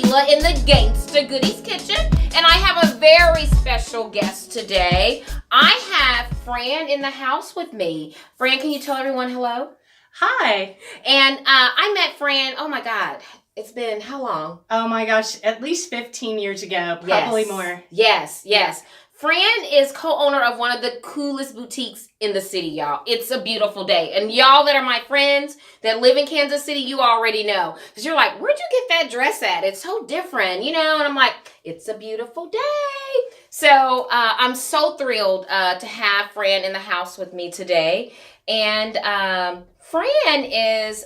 Sheila in the Gangsta Goodies Kitchen, and I have a very special guest today. I have Fran in the house with me. Fran, can you tell everyone hello? Hi. And I met Fran, oh my God, it's been how long? Oh my gosh, at least 15 years ago, probably more. Yes. Fran is co-owner of one of the coolest boutiques in the city, y'all. It's a beautiful day. And y'all that are my friends that live in Kansas City, you already know. Because you're like, where'd you get that dress at? It's so different, you know? And I'm like, it's a beautiful day. So I'm so thrilled to have Fran in the house with me today. And Fran is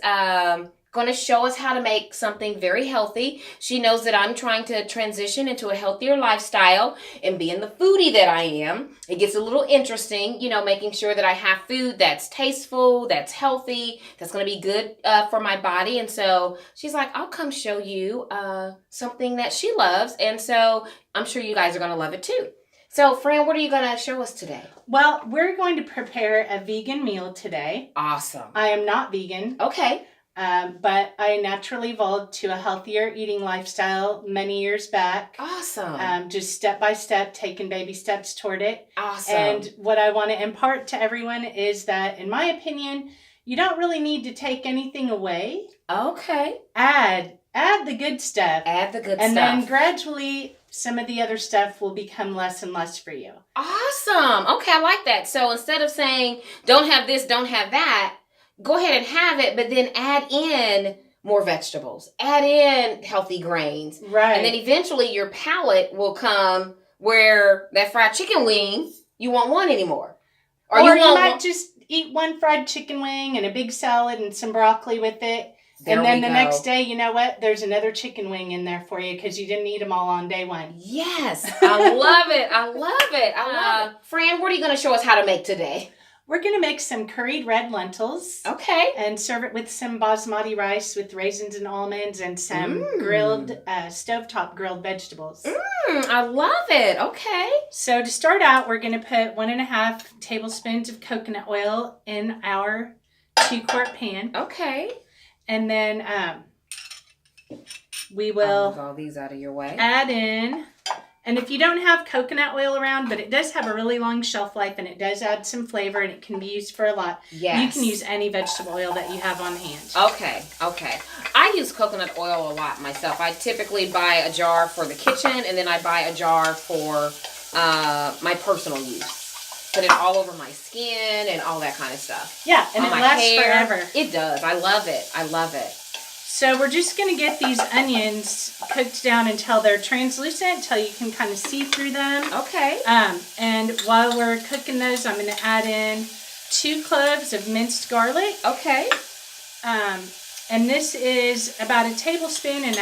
going to show us how to make something very healthy. She knows that I'm trying to transition into a healthier lifestyle, and being the foodie that I am, it gets a little interesting, you know, making sure that I have food that's tasteful, that's healthy, that's going to be good for my body. And so she's like, I'll come show you something that she loves. And so I'm sure you guys are going to love it too. So, Fran, what are you going to show us today? Well, we're going to prepare a vegan meal today. Awesome. I am not vegan. Okay. But I naturally evolved to a healthier eating lifestyle many years back. Awesome. Just step by step, taking baby steps toward it. Awesome. And what I want to impart to everyone is that, in my opinion, you don't really need to take anything away. Okay. Add the good stuff. And then gradually, some of the other stuff will become less and less for you. Awesome. Okay, I like that. So instead of saying, don't have this, don't have that, go ahead and have it, but then add in more vegetables. Add in healthy grains. Right. And then eventually your palate will come where that fried chicken wing, you won't want anymore. Or you might just eat one fried chicken wing and a big salad and some broccoli with it. And then the next day, you know what? There's another chicken wing in there for you because you didn't eat them all on day one. Yes. I love it. I love it. Fran, what are you going to show us how to make today? We're going to make some curried red lentils. Okay. And serve it with some basmati rice with raisins and almonds and some grilled, stovetop grilled vegetables. I love it. Okay. So to start out, we're going to put 1.5 tablespoons of coconut oil in our 2-quart pan. Okay. And then we will I'll move all these out of your way. Add in, and if you don't have coconut oil around, but it does have a really long shelf life and it does add some flavor and it can be used for a lot. Yes. You can use any vegetable oil that you have on hand. Okay. I use coconut oil a lot myself. I typically buy a jar for the kitchen and then I buy a jar for my personal use. Put it all over my skin and all that kind of stuff. Yeah, and it lasts forever. It does. I love it. So we're just going to get these onions cooked down until they're translucent, until you can kind of see through them. Okay. And while we're cooking those, I'm going to add in 2 cloves of minced garlic. Okay. And this is about 1.5 tablespoons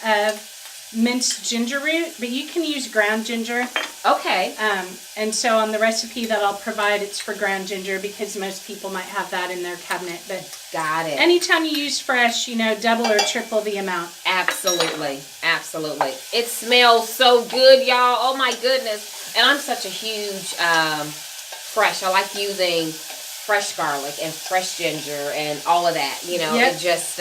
of minced ginger root, but you can use ground ginger. Okay. And so on the recipe that I'll provide, it's for ground ginger because most people might have that in their cabinet. But got it. Anytime you use fresh, you know, double or triple the amount. Absolutely. It smells so good, y'all. Oh my goodness. And I'm such a huge fresh. I like using fresh garlic and fresh ginger and all of that. You know, It just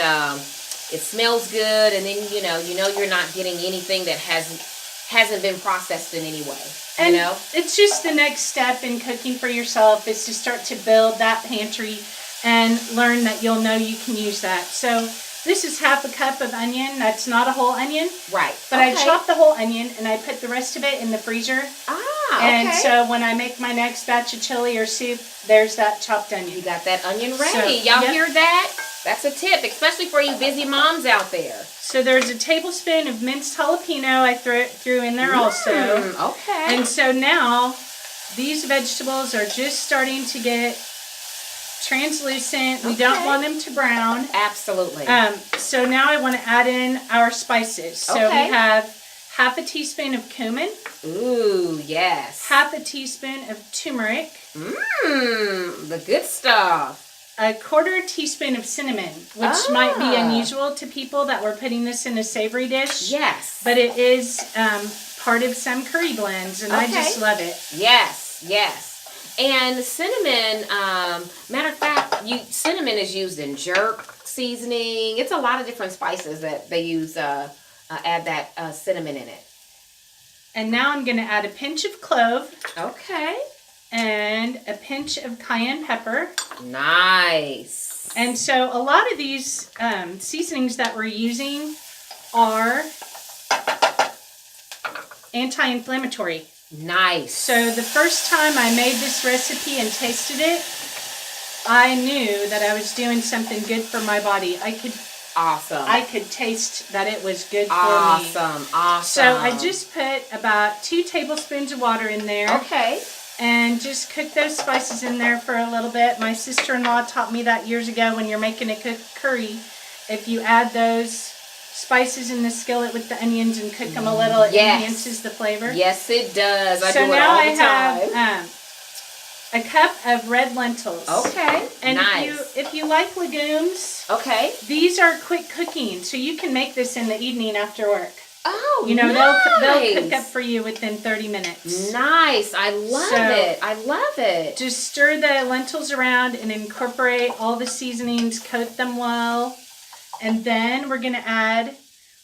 it smells good, and then you know you're not getting anything that hasn't been processed in any way. And it's just the next step in cooking for yourself is to start to build that pantry and learn that you'll know you can use that. So this is 1/2 cup of onion. That's not a whole onion. Right. But I chopped the whole onion and I put the rest of it in the freezer. Okay. And so when I make my next batch of chili or soup, there's that chopped onion. You got that onion ready. Y'all hear that? That's a tip, especially for you busy moms out there. So there's 1 tablespoon of minced jalapeno I threw in there also. Okay. And so now these vegetables are just starting to get translucent. We don't want them to brown. Absolutely. So now I want to add in our spices. So we have 1/2 teaspoon of cumin. Ooh, yes. 1/2 teaspoon of turmeric. The good stuff. 1/4 teaspoon of cinnamon, which might be unusual to people that we're putting this in a savory dish. Yes. But it is part of some curry blends, and I just love it. Yes. And cinnamon, matter of fact, cinnamon is used in jerk seasoning. It's a lot of different spices that they use add that cinnamon in it. And now I'm going to add a pinch of clove. Okay. And a pinch of cayenne pepper. Nice. And so a lot of these seasonings that we're using are anti-inflammatory. Nice. So the first time I made this recipe and tasted it, I knew that I was doing something good for my body. Awesome. I could taste that it was good for me. Awesome. So I just put about 2 tablespoons of water in there. Okay. And just cook those spices in there for a little bit. My sister-in-law taught me that years ago when you're making a curry. If you add those spices in the skillet with the onions and cook them a little, it enhances the flavor. Yes, it does. I do it all the time. So now I have a cup of red lentils. Okay. And nice. if you like legumes, okay, these are quick cooking. So you can make this in the evening after work. Oh, nice. They'll cook up for you within 30 minutes. Nice. I love it. I love it. Just stir the lentils around and incorporate all the seasonings, coat them well. And then we're going to add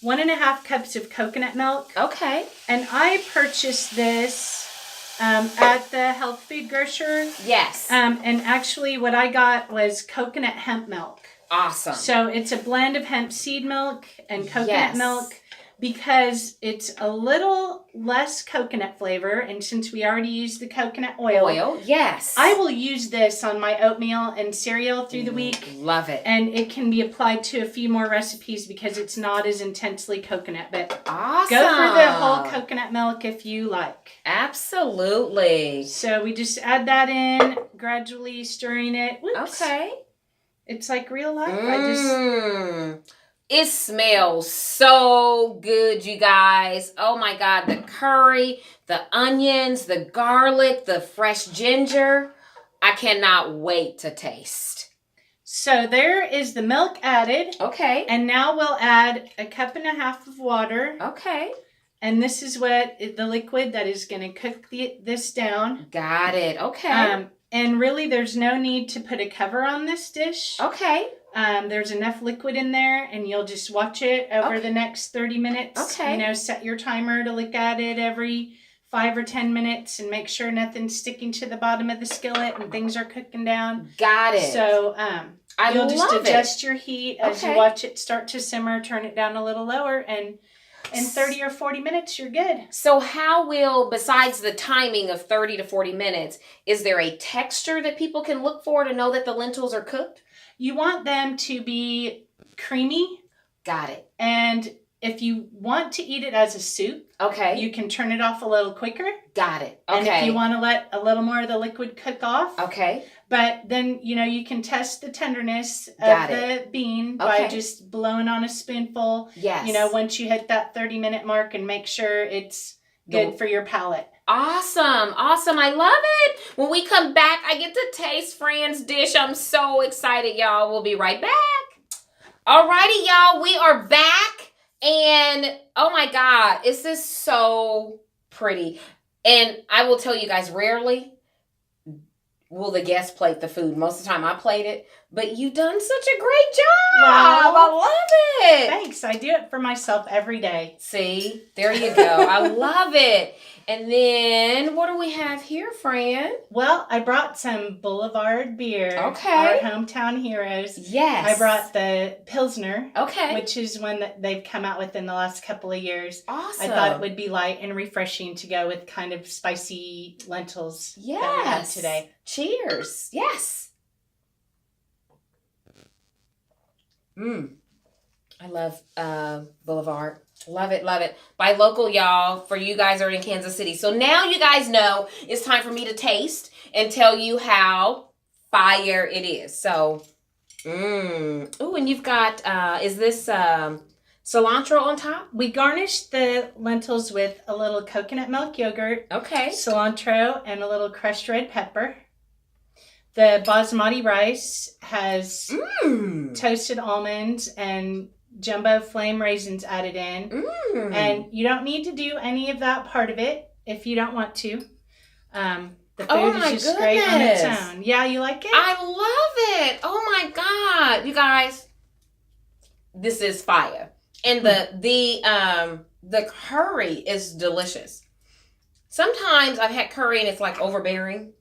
1.5 cups of coconut milk. Okay. And I purchased this at the health food grocer. Yes. And actually what I got was coconut hemp milk. Awesome. So it's a blend of hemp seed milk and coconut milk. Because it's a little less coconut flavor, and since we already used the coconut oil, yes, I will use this on my oatmeal and cereal through the week. Love it. And it can be applied to a few more recipes because it's not as intensely coconut. But awesome. Go for the whole coconut milk if you like. Absolutely. So we just add that in, gradually stirring it. Whoops. Okay. It's like real life. It smells so good, you guys. Oh my God, the curry, the onions, the garlic, the fresh ginger. I cannot wait to taste. So there is the milk added. Okay. And now we'll add 1.5 cups of water. Okay. And this is the liquid that is going to cook this down. Got it. Okay. And really there's no need to put a cover on this dish. Okay. There's enough liquid in there, and you'll just watch it over the next 30 minutes. Okay. Set your timer to look at it every 5 or 10 minutes and make sure nothing's sticking to the bottom of the skillet and things are cooking down. Got it. So you'll just adjust your heat as you watch it start to simmer, turn it down a little lower, and in 30 or 40 minutes, you're good. So how will, besides the timing of 30 to 40 minutes, is there a texture that people can look for to know that the lentils are cooked? You want them to be creamy. Got it. And if you want to eat it as a soup, you can turn it off a little quicker. Got it. Okay. And if you want to let a little more of the liquid cook off. Okay. But then, you can test the tenderness of the bean by just blowing on a spoonful. Yes. Once you hit that 30-minute mark and make sure it's good for your palate. Awesome. Awesome. I love it. When we come back, I get to taste Fran's dish. I'm so excited, y'all. We'll be right back. Alrighty, y'all. We are back. And oh my God, this is so pretty. And I will tell you guys, rarely will the guests plate the food. Most of the time I plate it. But you've done such a great job. Wow. I love it. Thanks. I do it for myself every day. See? There you go. I love it. And then, what do we have here, Fran? Well, I brought some Boulevard beer. Okay. Our hometown heroes. Yes. I brought the Pilsner. Okay. Which is one that they've come out with in the last couple of years. Awesome. I thought it would be light and refreshing to go with kind of spicy lentils that we had today. Cheers. Yes. I love Boulevard. Love it, love it. Buy local, y'all, for you guys are in Kansas City. So now you guys know it's time for me to taste and tell you how fire it is. So, ooh, and you've got, is this cilantro on top? We garnished the lentils with a little coconut milk yogurt. Okay. Cilantro and a little crushed red pepper. The basmati rice has toasted almonds and jumbo flame raisins added in. And you don't need to do any of that part of it if you don't want to. The food is just great on its own. Yeah, you like it? I love it. Oh my God. You guys, this is fire. And the curry is delicious. Sometimes I've had curry and it's like overbearing.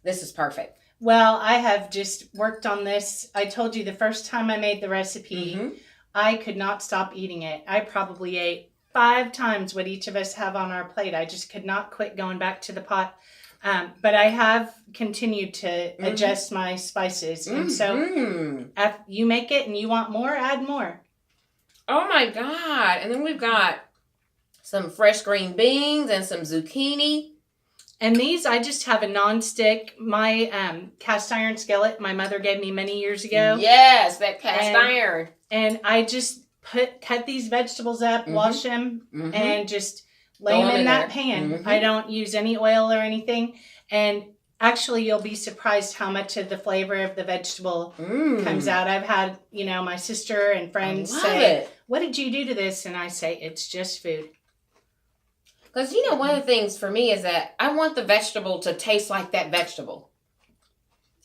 This is perfect. Well, I have just worked on this. I told you the first time I made the recipe, I could not stop eating it. I probably ate 5 times what each of us have on our plate. I just could not quit going back to the pot. But I have continued to adjust my spices. And so if you make it and you want more, add more. Oh my God. And then we've got some fresh green beans and some zucchini. And these, I just have a non-stick, my cast iron skillet my mother gave me many years ago. Yes, that cast iron. And I just cut these vegetables up, wash them, and just lay them in that pan. I don't use any oil or anything. And actually, you'll be surprised how much of the flavor of the vegetable comes out. I've had, my sister and friends say, "What did you do to this?" And I say, "It's just food." Because, one of the things for me is that I want the vegetable to taste like that vegetable.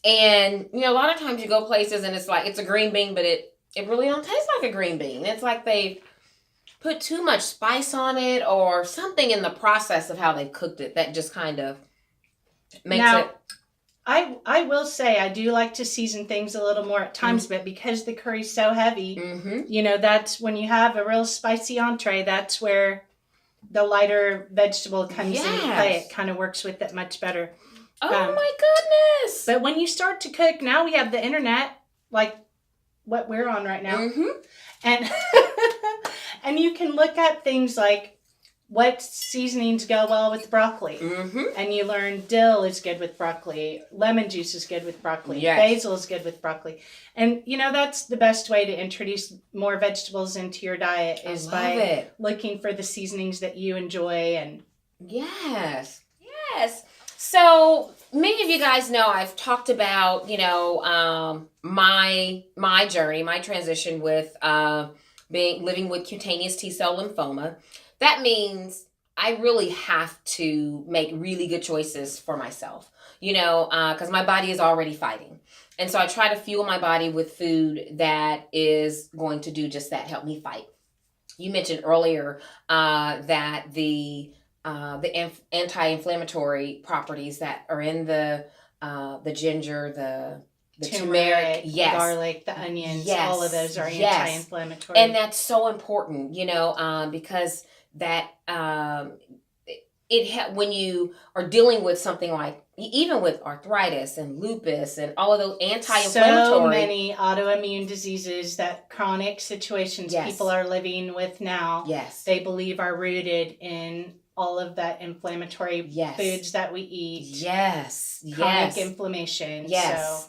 And, a lot of times you go places and it's like, it's a green bean, but it really don't taste like a green bean. It's like they put too much spice on it or something in the process of how they cooked it that just kind of makes it. I will say I do like to season things a little more at times, but because the curry's so heavy, that's when you have a real spicy entree, that's where the lighter vegetable comes into play. It kind of works with it much better. Oh my goodness. But when you start to cook, now we have the internet, like what we're on right now. And and you can look at things like what seasonings go well with broccoli. And you learn dill is good with broccoli. Lemon juice is good with broccoli. Basil is good with broccoli. And, that's the best way to introduce more vegetables into your diet is by looking for the seasonings that you enjoy. And Yes. So many of you guys know I've talked about, my journey, my transition with living with cutaneous T-cell lymphoma. That means I really have to make really good choices for myself, because my body is already fighting. And so I try to fuel my body with food that is going to do just that, help me fight. You mentioned earlier that the anti-inflammatory properties that are in the ginger, the turmeric, the garlic, the onions, all of those are anti-inflammatory. And that's so important, because that when you are dealing with something like, even with arthritis and lupus and all of those anti-inflammatory. So many autoimmune diseases, that chronic situations people are living with now, they believe are rooted in all of that inflammatory foods that we eat. Chronic inflammation.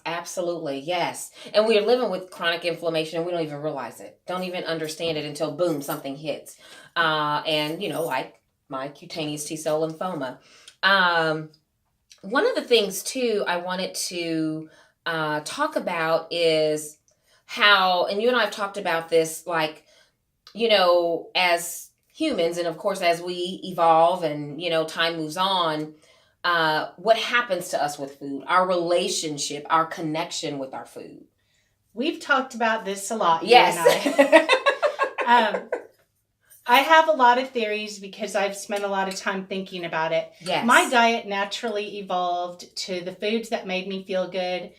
Absolutely. And we're living with chronic inflammation and we don't even realize it. Don't even understand it until boom, something hits. And like my cutaneous T-cell lymphoma. One of the things too I wanted to talk about is how, and you and I have talked about this, like, as humans, and of course as we evolve and time moves on, what happens to us with food, our relationship, our connection with our food. We've talked about this a lot. You and I. I have a lot of theories because I've spent a lot of time thinking about it. My diet naturally evolved to the foods that made me feel good.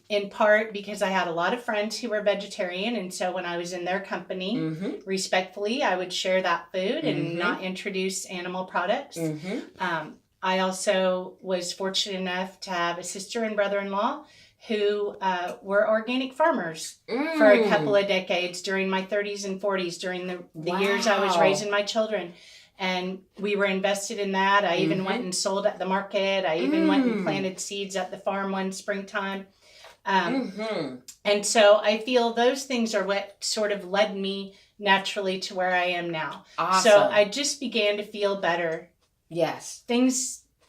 In part because I had a lot of friends who were vegetarian. And so when I was in their company, respectfully, I would share that food and not introduce animal products. I also was fortunate enough to have a sister and brother-in-law who were organic farmers for a couple of decades during my 30s and 40s, during the years I was raising my children. And we were invested in that. I even went and sold at the market. I even went and planted seeds at the farm one springtime. And so I feel those things are what sort of led me naturally to where I am now. So I just began to feel better.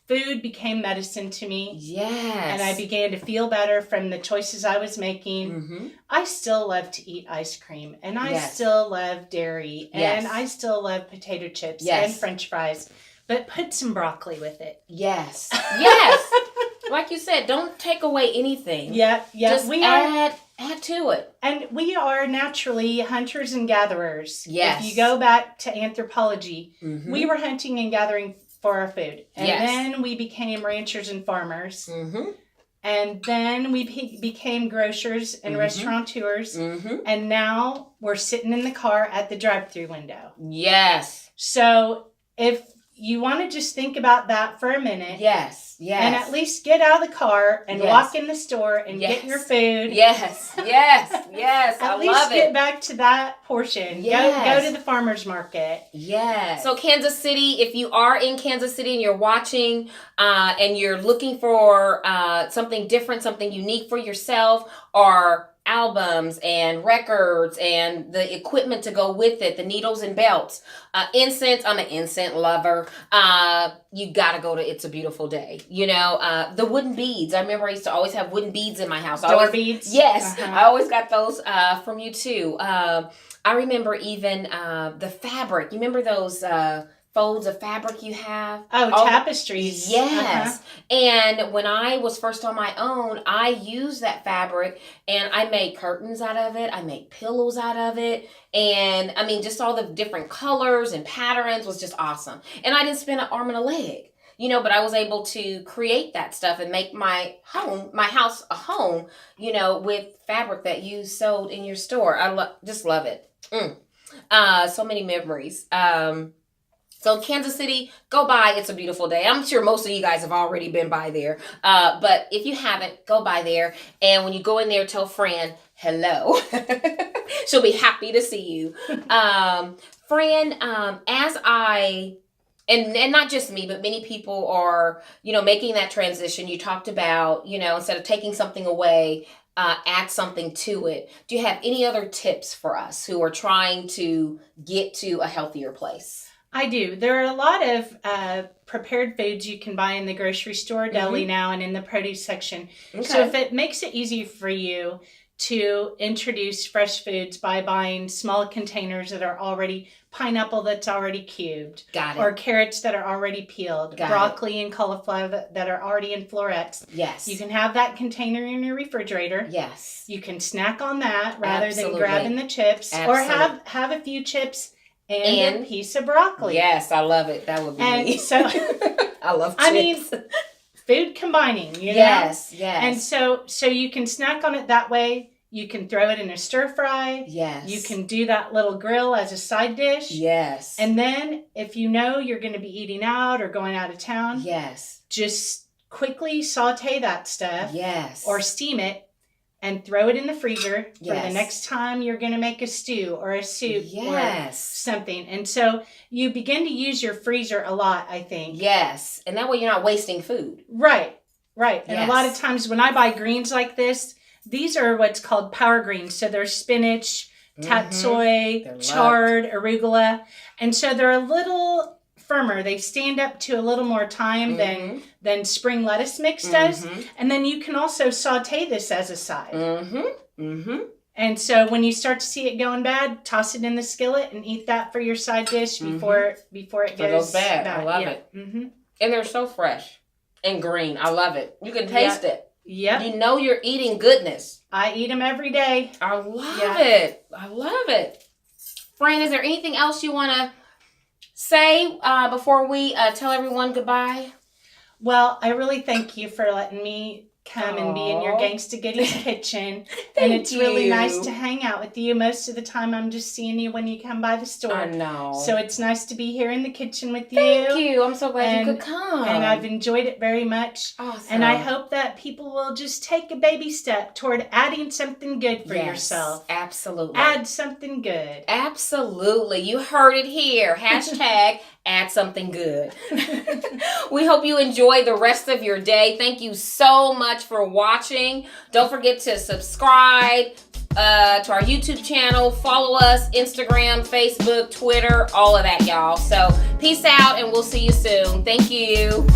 Food became medicine to me. And I began to feel better from the choices I was making. I still love to eat ice cream. And I still love dairy. And I still love potato chips and French fries. But put some broccoli with it. Well, like you said, don't take away anything. Yep. Just We add to it. And we are naturally hunters and gatherers. Yes. If you go back to anthropology, Mm-hmm. we were hunting and gathering for our food. And Yes. then we became ranchers and farmers. Mm-hmm. And then we became grocers and Mhm. restaurateurs. Mm-hmm. And now we're sitting in the car at the drive-thru window. Yes. So if you want to just think about that for a minute. Yes. Yes. And at least get out of the car and Yes. walk in the store and Yes. get your food. Yes. Yes. Yes. I At least love get it. back to that portion. Yes. Go to the farmer's market. Yes. So Kansas City, if you are in Kansas City and you're watching and you're looking for something different, something unique for yourself, or albums and records and the equipment to go with it, the needles and belts, incense. I'm an incense lover. You gotta go to It's a Beautiful Day. You know, the wooden beads. I remember I used to always have wooden beads in my house. Door beads. Yes, Uh-huh. I always got those from you too. I remember even the fabric. You remember those folds of fabric you have? Oh, All- tapestries. Yes. And when I was first on my own, I used that fabric and I made curtains out of it. I made pillows out of it. And I mean, just all the different colors and patterns was just awesome. And I didn't spend an arm and a leg, you know, but I was able to create that stuff and make my house a home, you know, with fabric that you sewed in your store. I just love it. So many memories. So Kansas City, go by It's a Beautiful Day. I'm sure most of you guys have already been by there. But if you haven't, go by there. And when you go in there, tell Fran, hello. She'll be happy to see you. Fran, as I, and not just me, but many people are, you know, making that transition. You talked about, you know, instead of taking something away, add something to it. Do you have any other tips for us who are trying to get to a healthier place? I do. There are a lot of prepared foods you can buy in the grocery store, deli now, and in the produce section. Okay. So if it makes it easy for you to introduce fresh foods by buying small containers that are already, pineapple that's already cubed, Got it. or carrots that are already peeled, Got broccoli and cauliflower that are already in florets. Yes. You can have that container in your refrigerator. Yes. You can snack on that rather Absolutely. than grabbing the chips, or have a few chips and a piece of broccoli. Yes, I love it. That would be And me. so, I love chips. I mean, food combining, you know? Yes, yes. And so you can snack on it that way. You can throw it in a stir fry. Yes. You can do that little grill as a side dish. Yes. And then if you know you're going to be eating out or going out of town, yes. just quickly saute that stuff. Yes. Or steam it and throw it in the freezer for Yes. the next time you're going to make a stew or a soup Yes. or something. And so you begin to use your freezer a lot, I think. Yes. And that way you're not wasting food. Right. And Yes. a lot of times when I buy greens like this, these are what's called power greens. So they're spinach, tatsoi, They're chard, arugula. And so they're a little firmer. They stand up to a little more time than spring lettuce mix does. And then you can also saute this as a side. And so when you start to see it going bad, toss it in the skillet and eat that for your side dish before it goes bad. I love it. And they're so fresh and green. I love it. You can taste it. Yep. You know you're eating goodness. I eat them every day. I love it. I love it. Fran, is there anything else you want to say before we tell everyone goodbye? Well, I really thank you for letting me come and be in your Gangsta Goodies Kitchen. And it's really nice to hang out with you. Most of the time I'm just seeing you when you come by the store. I know. So it's nice to be here in the kitchen with you. Thank you. I'm so glad you could come. And I've enjoyed it very much. Awesome. And I hope that people will just take a baby step toward adding something good for yourself. Absolutely. Add something good. Absolutely. You heard it here. Hashtag add something good. We hope you enjoy the rest of your day. Thank you so much for watching. Don't forget to subscribe to our YouTube channel. Follow us, Instagram, Facebook, Twitter, all of that, y'all. So peace out, and we'll see you soon. Thank you.